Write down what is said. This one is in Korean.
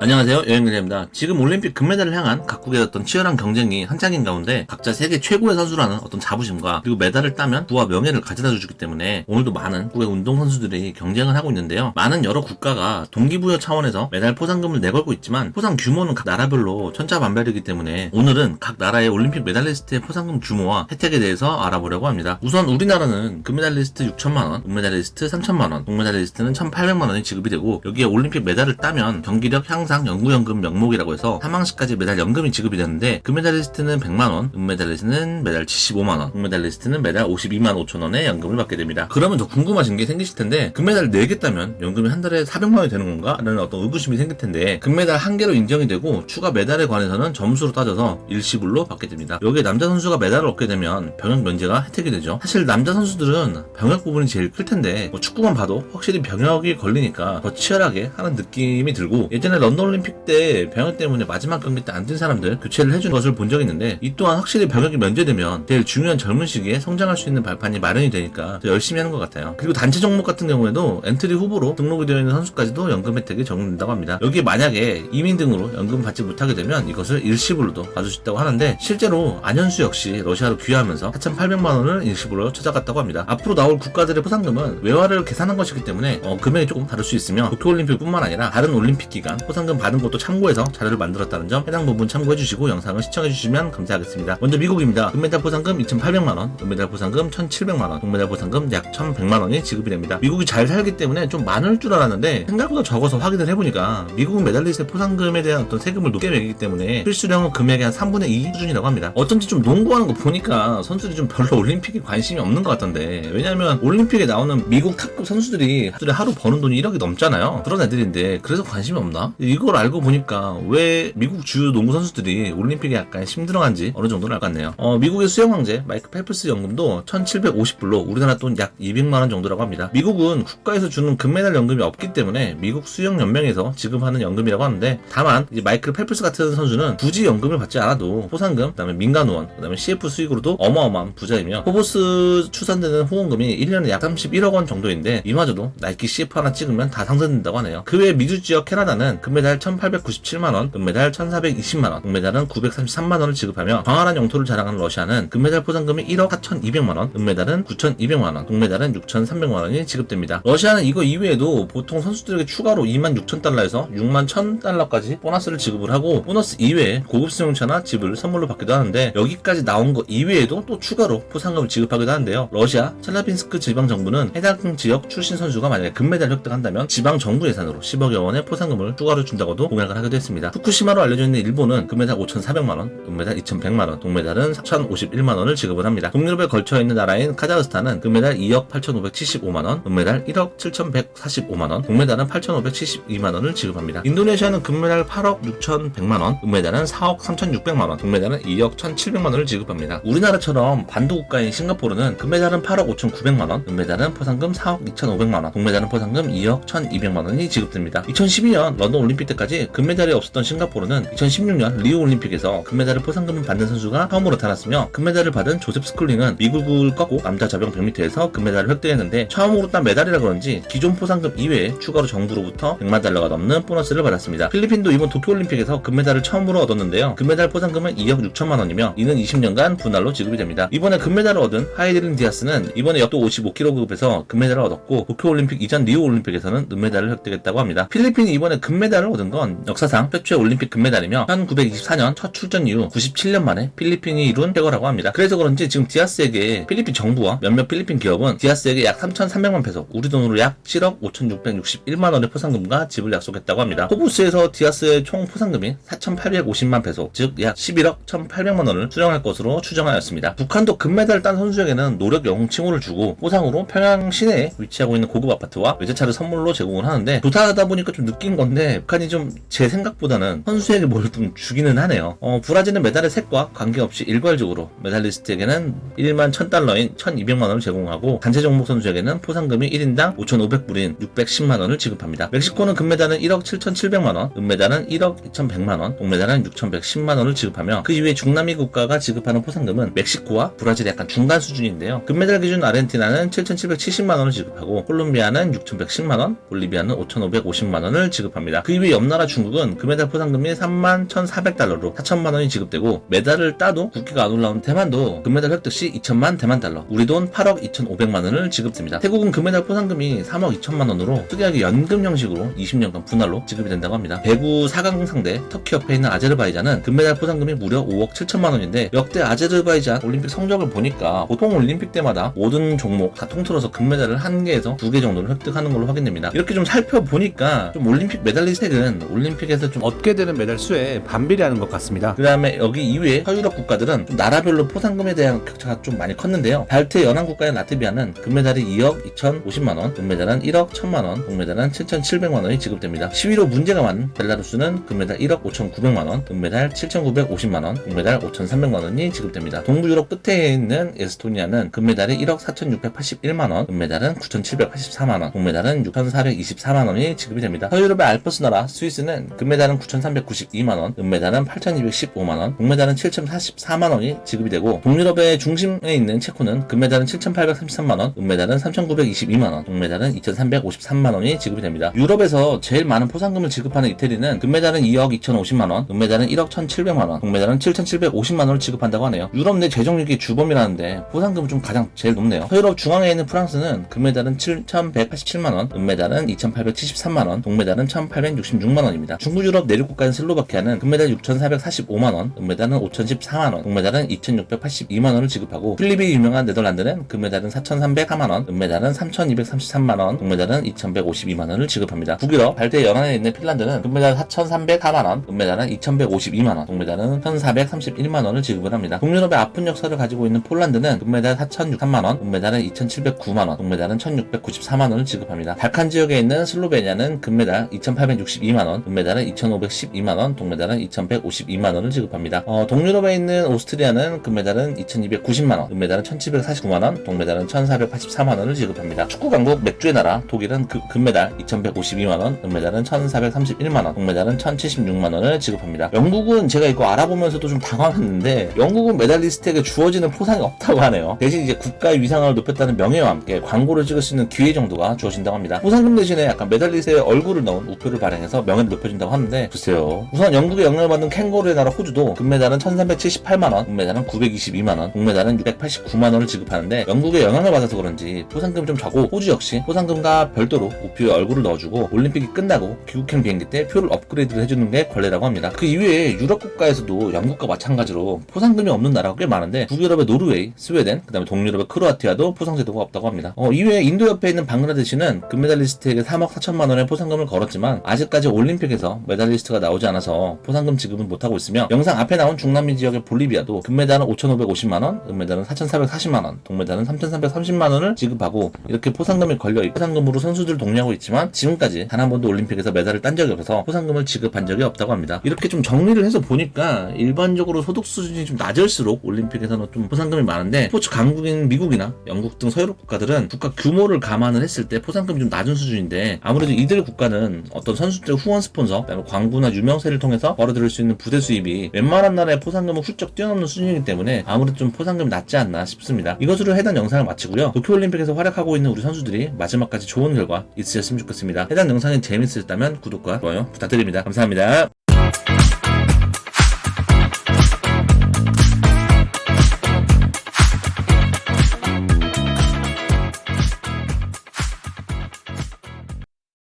안녕하세요, 여행그녀입니다. 지금 올림픽 금메달을 향한 각국의 어떤 치열한 경쟁이 한창인 가운데 각자 세계 최고의 선수라는 어떤 자부심과 그리고 메달을 따면 부와 명예를 가져다 주기 때문에 오늘도 많은 국외 운동선수들이 경쟁을 하고 있는데요. 많은 여러 국가가 동기부여 차원에서 메달 포상금을 내걸고 있지만 포상 규모는 각 나라별로 천차만별이기 때문에 오늘은 각 나라의 올림픽 메달리스트의 포상금 규모와 혜택에 대해서 알아보려고 합니다. 우선 우리나라는 금메달리스트 6천만원, 은메달리스트 3천만원, 동메달리스트는 1,800만원이 지급이 되고 여기에 올림픽 메달을 따면 경기력 향상 연구연금 명목이라고 해서 사망시까지 메달 연금이 지급이 되는데 금메달리스트는 100만원, 은메달리스트는 메달 75만원, 동메달리스트는 메달 52만 5천원의 연금을 받게 됩니다. 그러면 더 궁금하신 게 생기실 텐데 금메달 4개 따면 연금이 한 달에 400만원이 되는 건가? 라는 어떤 의구심이 생길 텐데 금메달 1개로 인정이 되고 추가 메달에 관해서는 점수로 따져서 일시불로 받게 됩니다. 여기에 남자 선수가 메달을 얻게 되면 병역 면제가 혜택이 되죠. 사실 남자 선수들은 병역 부분이 제일 클 텐데 축구만 봐도 확실히 병역이 걸리니까 더 치열하게 하는 느낌이 들고 예전에 런던 올림픽 때 병역 때문에 마지막 경기 때 안 뛴 사람들 교체를 해준 것을 본 적이 있는데 이 또한 확실히 병역이 면제되면 제일 중요한 젊은 시기에 성장할 수 있는 발판이 마련이 되니까 더 열심히 하는 것 같아요. 그리고 단체 종목 같은 경우에도 엔트리 후보로 등록이 되어 있는 선수까지도 연금 혜택이 적용된다고 합니다. 여기에 만약에 이민 등으로 연금 받지 못하게 되면 이것을 일시불로도 받을 수 있다고 하는데 실제로 안현수 역시 러시아로 귀화하면서 4,800만원을 일시불로 찾아갔다고 합니다. 앞으로 나올 국가들의 포상금은 외화를 계산한 것이기 때문에 금액이 조금 다를 수 있으며 도쿄올림픽뿐만 아니라 다른 올림픽 기간 포상금 받은 것도 참고해서 자료를 만들었다는 점 해당 부분 참고해주시고 영상을 시청해주시면 감사하겠습니다. 먼저 미국입니다. 금메달 포상금 2,800만원, 은메달 포상금 1,700만원, 동메달 포상금 약 1,100만원이 지급이 됩니다. 미국이 잘 살기 때문에 좀 많을 줄 알았는데 생각보다 적어서 확인을 해보니까 미국은 메달리스트의 포상금에 대한 어떤 세금을 높게 매기기 때문에 필수령은 금액의 한 3분의 2 수준이라고 합니다. 어쩐지 좀 농구하는 거 보니까 선수들이 좀 별로 올림픽에 관심이 없는 것 같던데 왜냐면 올림픽에 나오는 미국 탑급 선수들이 하루 버는 돈이 1억이 넘잖아요. 그런 애들인데 그래서 관심이 없나? 이걸 알고 보니까 왜 미국 주요 농구 선수들이 올림픽에 약간 힘들어한지 어느 정도는 알 것 같네요. 미국의 수영 황제 마이크 펠프스 연금도 1,750불로 우리나라 돈 약 200만원 정도라고 합니다. 미국은 국가에서 주는 금메달 연금이 없기 때문에 미국 수영 연맹에서 지급하는 연금이라고 하는데 다만 이제 마이클 펠프스 같은 선수는 굳이 연금을 받지 않아도 포상금, 그다음에 민간 후원, 그다음에 CF 수익으로도 어마어마한 부자이며 포브스 추산되는 후원금이 1년에 약 31억 원 정도인데 이마저도 나이키 CF 하나 찍으면 다 상승된다고 하네요. 그 외에 미주 지역 캐나다는 금메달 1,897만원, 은메달 1,420만원, 동메달은 933만원을 지급하며 광활한 영토를 자랑하는 러시아는 금메달 포상금이 1억 4,200만원, 은메달은 9,200만원, 동메달은 6,300만원이 지급됩니다. 러시아는 이거 이외에도 보통 선수들에게 추가로 26,000달러에서 61,000달러까지 보너스를 지급을 하고 보너스 이외에 고급 승용차나 집을 선물로 받기도 하는데 여기까지 나온 거 이외에도 또 추가로 포상금을 지급하기도 하는데요. 러시아 첼라빈스크 지방정부는 해당 지역 출신 선수가 만약에 금메달을 획득한다면 지방정부 예산으로 10억여 원의 포상금을 추가로 준다고도 공약을 하기도 했습니다. 후쿠시마로 알려져 있는 일본은 금메달 5,400만원, 은메달 2,100만원, 동메달은 4,051만원을 지급을 합니다. 동유럽에 걸쳐있는 나라인 카자흐스탄은 금메달 2억 8,575만원, 은메달 1억 7,145만원, 동메달은 8,572만원을 지급합니다. 인도네시아는 금메달 8억 6,100만원, 은메달은 4억 3,600만원, 동메달은 2억 1,700만원을 지급합니다. 우리나라처럼 반도국가인 싱가포르는 금메달은 8억 5,900만원, 은메달은 포상금 4억 2,500만원, 동메달은 포상금 2억 1,200만원이 지급됩니다. 2012년 런던 올림픽 때까지 금메달이 없었던 싱가포르는 2016년 리우 올림픽에서 금메달을 포상금을 받는 선수가 처음으로 나타났으며 금메달을 받은 조셉 스쿨링은 미국을 꺾고 남자 자병 100m에서 금메달을 획득했는데 처음으로 딴 메달이라 그런지 기존 포상금 이외에 추가로 정부로부터 100만 달러가 넘는 보너스를 받았습니다. 필리핀도 이번 도쿄올림픽에서 금메달을 처음으로 얻었는데요. 금메달 포상금은 2억 6천만 원이며 이는 20년간 분할로 지급이 됩니다. 이번에 금메달을 얻은 하이드린 디아스는 이번에 역도 55kg급에서 금메달을 얻었고 도쿄올림픽 이전 리우 올림픽에서는 은메달을 획득했다고 합니다. 필리핀이 이번에 금메달을 얻은 건 역사상 최초의 올림픽 금메달이며 1924년 첫 출전 이후 97년 만에 필리핀이 이룬 쾌거라고 합니다. 그래서 그런지 지금 디아스에게 필리핀 정부와 몇몇 필리핀 기업은 디아스에게 약 3,300만 페소, 우리 돈으로 약 7억 5,661만 원의 포상금과 집을 약속했다고 합니다. 포브스에서 디아스의 총 포상금이 4,850만 페소, 즉 약 11억 1,800만 원을 수령할 것으로 추정하였습니다. 북한도 금메달을 딴 선수에게는 노력 영웅 칭호를 주고 포상으로 평양 시내에 위치하고 있는 고급 아파트와 외제차를 선물로 제공을 하는데 좋다 하다 보니까 좀 느낀 건데 북한이 좀 제 생각보다는 선수에게 뭘 좀 주기는 하네요. 브라질은 메달의 색과 관계없이 일괄적으로 메달리스트에게는 1만 1,000달러인 1,200만 원을 제공하고 단체 종목 선수에게는 포상금이 1인당 5,500불인 610만 원을 지급합니다. 멕시코는 금메달은 1억 7,700만 원, 은메달은 1억 2,100만 원, 동메달은 6,110만 원을 지급하며 그 이외에 중남미 국가가 지급하는 포상금은 멕시코와 브라질의 약간 중간 수준인데요. 금메달 기준 아르헨티나는 7,770만 원을 지급하고 콜롬비아는 6,110만 원, 볼리비아는 5,550만 원을 지급합니다. 그 이외에 2위 옆나라 중국은 금메달 포상금이 31,400달러로 4천만원이 지급되고, 메달을 따도 국기가 안 올라온 대만도 금메달 획득 시 2천만 대만 달러, 우리 돈 8억 2,500만원을 지급됩니다. 태국은 금메달 포상금이 3억 2천만원으로 특이하게 연금 형식으로 20년간 분할로 지급이 된다고 합니다. 배구 4강 상대 터키 옆에 있는 아제르바이잔은 금메달 포상금이 무려 5억 7천만원인데, 역대 아제르바이잔 올림픽 성적을 보니까 보통 올림픽 때마다 모든 종목 다 통틀어서 금메달을 1개에서 2개 정도를 획득하는 걸로 확인됩니다. 이렇게 좀 살펴보니까 좀 올림픽 메달리스트는 올림픽에서 좀 얻게 되는 메달 수에 반비례하는 것 같습니다. 그 다음에 여기 이외에 서유럽 국가들은 좀 나라별로 포상금에 대한 격차가 좀 많이 컸는데요. 발트 연안 국가인 라트비아는 금메달이 2억 2,050만원, 금메달은 1억 1,000만원, 동메달은 7,700만원이 지급됩니다. 10위로 문제가 많은 벨라루스는 금메달 1억 5,900만원, 금메달 7,950만원, 동메달 5,300만원이 지급됩니다. 동부 유럽 끝에 있는 에스토니아는 금메달이 1억 4,681만원, 금메달은 9,784만원, 동메달은 6,424만원이 지급이 됩니다. 서유럽의 알프스 나라 스위스는 금메달은 9,392만원, 은메달은 8,215만원, 동메달은 7,044만원이 지급이 되고, 동유럽의 중심에 있는 체코는 금메달은 7,833만원, 은메달은 3,922만원, 동메달은 2,353만원이 지급이 됩니다. 유럽에서 제일 많은 포상금을 지급하는 이태리는 금메달은 2억 2,050만원, 은메달은 1억 1,700만원, 동메달은 7,750만원을 지급한다고 하네요. 유럽 내 재정력이 주범이라는데 포상금은 좀 가장 제일 높네요. 서유럽 중앙에 있는 프랑스는 금메달은 7,187만원, 은메달은 2,873만원, 동메달은 1,866만원입니다. 중부 유럽 내륙국가인 슬로바키아는 금메달 6,445만원, 은메달은 5,014만원, 동메달은 2,682만원을 지급하고, 필립이 유명한 네덜란드는 금메달은 4,304만원, 은메달은 3,233만원, 동메달은 2,152만원을 지급합니다. 북유럽 발트 연안에 있는 핀란드는 금메달 4,304만원, 은메달은 2,152만원, 동메달은 1,431만원을 지급을 합니다. 동유럽의 아픈 역사를 가지고 있는 폴란드는 금메달 4,003만원, 은메달은 2,709만원, 동메달은 1,694만원을 지급합니다. 발칸 지역에 있는 슬로베니아는 금메달 2,862만원, 은메달은 2,512만원, 동메달은 2,152만원을 지급합니다. 동유럽에 있는 오스트리아는 금메달은 2,290만원, 은메달은 1,749만원, 동메달은 1,484만원을 지급합니다. 축구 강국 맥주의 나라 독일은 금메달 2,152만원, 은메달은 1,431만원, 동메달은 1,076만원을 지급합니다. 영국은 제가 이거 알아보면서도 좀 당황했는데, 영국은 메달리스트에게 주어지는 포상이 없다고 하네요. 대신 이제 국가의 위상을 높였다는 명예와 함께 광고를 찍을 수 있는 기회 정도가 주어진다고 합니다. 포상금 대신에 약간 메달리스트의 얼굴을 넣은 우표를 발행해서 명예를 높여준다고 하는데, 글쎄요. 우선 영국의 영향을 받는 캥거루의 나라 호주도 금메달은 1,378만원, 은메달은 922만원, 동메달은 689만원을 지급하는데, 영국의 영향을 받아서 그런지 포상금이 좀 적고, 호주 역시 포상금과 별도로 우표에 얼굴을 넣어주고, 올림픽이 끝나고 귀국행 비행기 때 표를 업그레이드를 해주는 게 권례라고 합니다. 그 이외에 유럽 국가에서도 영국과 마찬가지로 포상금이 없는 나라가 꽤 많은데, 북유럽의 노르웨이, 스웨덴, 그 다음에 동유럽의 크로아티아도 포상제도가 없다고 합니다. 이외에 인도 옆에 있는 방글라데시는 금메달리스트에게 3억 4천만원의 포상금을 걸었지만, 아직까지 올림픽에서 메달리스트가 나오지 않아서 포상금 지급은 못하고 있으며, 영상 앞에 나온 중남미 지역의 볼리비아도 금메달은 5,550만원, 은메달은 4,440만원, 동메달은 3,330만원을 지급하고, 이렇게 포상금이 걸려있고 포상금으로 선수들을 독려하고 있지만, 지금까지 단 한 번도 올림픽에서 메달을 딴 적이 없어서 포상금을 지급한 적이 없다고 합니다. 이렇게 좀 정리를 해서 보니까 일반적으로 소득 수준이 좀 낮을수록 올림픽에서는 좀 포상금이 많은데, 스포츠 강국인 미국이나 영국 등 서유럽 국가들은 국가 규모를 감안을 했을 때 포상금이 좀 낮은 수준인데, 아무래도 이들 국가는 어떤 선수들의 후원 스폰서, 그다음에 광고나 유명세를 통해서 벌어들일 수 있는 부대 수입이 웬만한 나라의 포상금을 훌쩍 뛰어넘는 수준이기 때문에 아무래도 좀 포상금이 낮지 않나 싶습니다. 이것으로 해당 영상을 마치고요. 도쿄올림픽에서 활약하고 있는 우리 선수들이 마지막까지 좋은 결과 있으셨으면 좋겠습니다. 해당 영상이 재밌으셨다면 구독과 좋아요 부탁드립니다. 감사합니다.